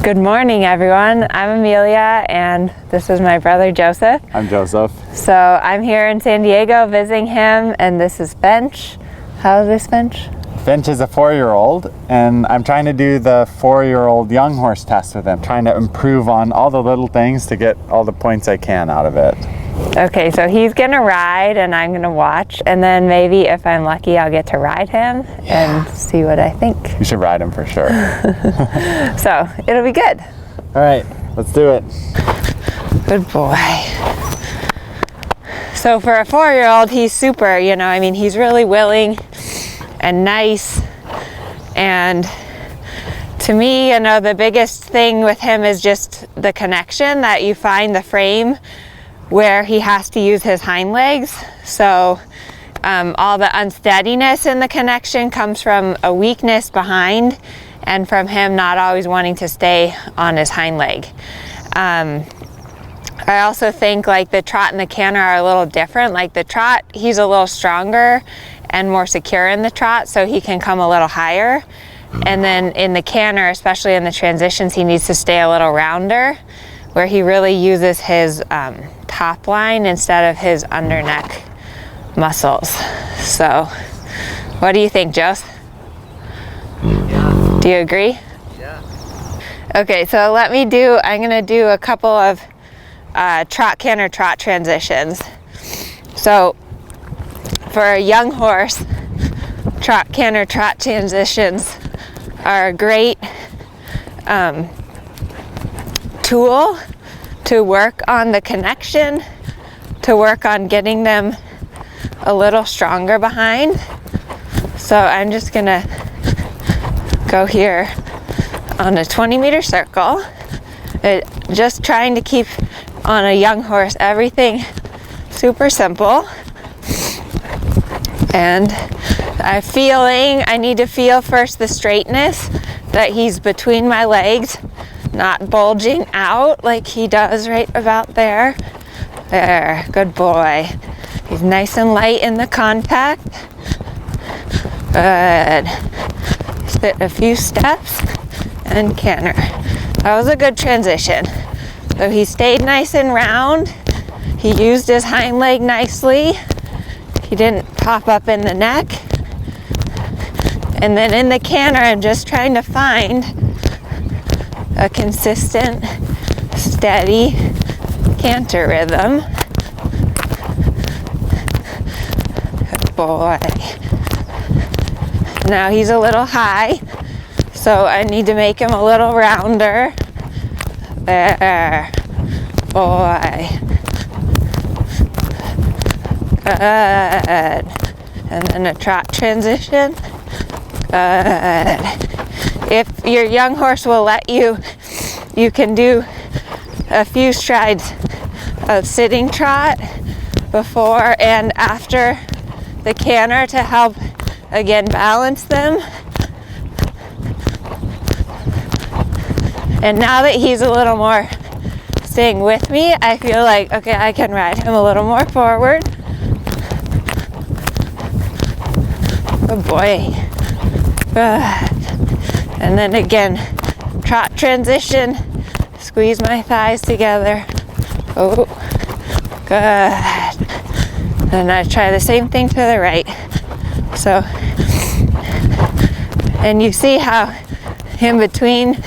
Good morning, everyone. I'm Amelia, and this is my brother Joseph. I'm Joseph. So I'm here in San Diego visiting him, and this is Bench. How is this, Bench? Bench is a 4-year-old, and I'm trying to do the 4-year-old young horse test with him, trying to improve on all the little things to get all the points I can out of it. Okay, so he's gonna ride and I'm gonna watch, and then maybe if I'm lucky I'll get to ride him and see what I think. You should ride him for sure. So it'll be good. All right, let's do it. Good boy. So for a 4-year-old, he's super, I mean, he's really willing and nice. And to me, the biggest thing with him is just the connection, that you find the frame where he has to use his hind legs. So all the unsteadiness in the connection comes from a weakness behind and from him not always wanting to stay on his hind leg. I also think like the trot and the canter are a little different. Like the trot, he's a little stronger and more secure in the trot, so he can come a little higher. And then in the canter, especially in the transitions, he needs to stay a little rounder, where he really uses his top line instead of his under neck muscles. So what do you think, Jose? Yeah. Do you agree? Yeah. Okay, so I'm gonna do a couple of trot canter trot transitions. So for a young horse, trot canter trot transitions are a great tool to work on the connection, to work on getting them a little stronger behind. So I'm just gonna go here on a 20-meter circle, just trying to keep on a young horse everything super simple. And I need to feel first the straightness, that he's between my legs, not bulging out like he does right about there. There, good boy. He's nice and light in the contact. Good. Sit a few steps and canter. That was a good transition. So he stayed nice and round. He used his hind leg nicely. He didn't pop up in the neck. And then in the canter, I'm just trying to find a consistent, steady canter rhythm. Good boy. Now he's a little high, so I need to make him a little rounder. There, boy. Good. And then a trot transition. Good. If your young horse will let you, you can do a few strides of sitting trot before and after the canter to help, again, balance them. And now that he's a little more staying with me, I feel like, okay, I can ride him a little more forward. Good boy. Good. And then again, trot transition, squeeze my thighs together. Oh, good. And I try the same thing to the right. So, and you see how in between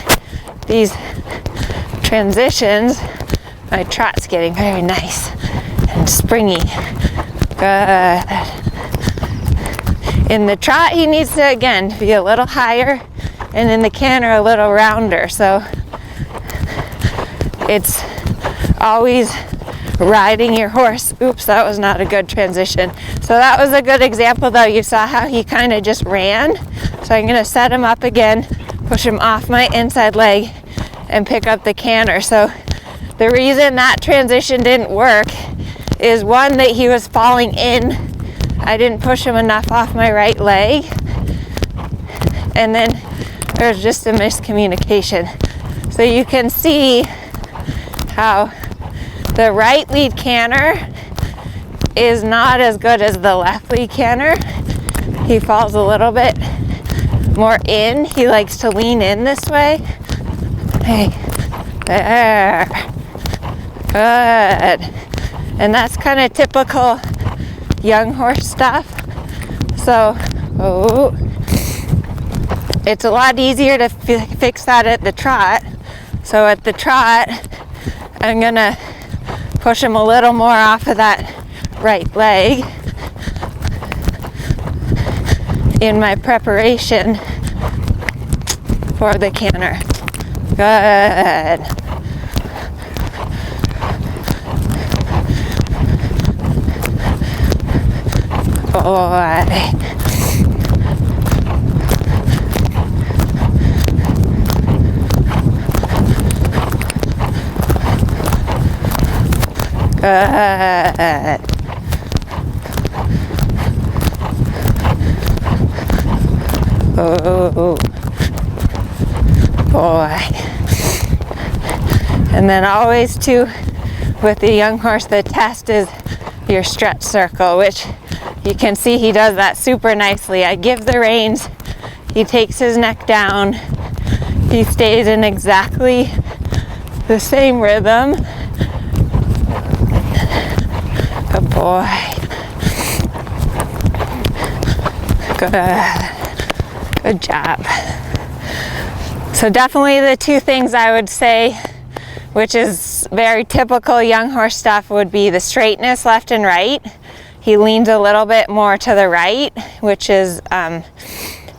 these transitions, my trot's getting very nice and springy. Good. In the trot, he needs to, again, be a little higher, and in the canter, a little rounder. So it's always riding your horse. Oops, that was not a good transition. So that was a good example, though. You saw how he kind of just ran. So I'm gonna set him up again, push him off my inside leg, and pick up the canter. So the reason that transition didn't work is, one, that he was falling in. I didn't push him enough off my right leg. And then there was just a miscommunication. So you can see how the right lead canter is not as good as the left lead canter. He falls a little bit more in. He likes to lean in this way. Hey, there. Good. And that's kind of typical young horse stuff. So, it's a lot easier to fix that at the trot. So at the trot, I'm gonna push him a little more off of that right leg in my preparation for the canter. Good. Boy. Good. Oh, boy. And then always too, with the young horse, the test is your stretch circle, which you can see he does that super nicely. I give the reins, he takes his neck down, he stays in exactly the same rhythm. Good boy. Good job. So definitely the two things I would say, which is very typical young horse stuff, would be the straightness left and right. He leans a little bit more to the right, which is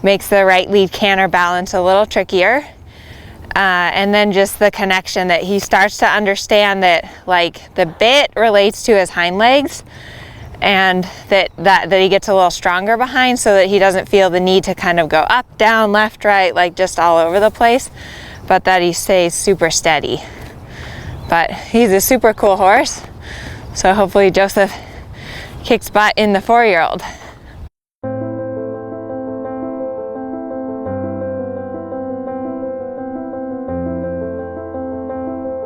makes the right lead canter balance a little trickier. And then just the connection that he starts to understand that like the bit relates to his hind legs, and that he gets a little stronger behind, so that he doesn't feel the need to kind of go up, down, left, right, like just all over the place, but that he stays super steady. But he's a super cool horse, so hopefully Joseph kicks butt in the 4-year-old.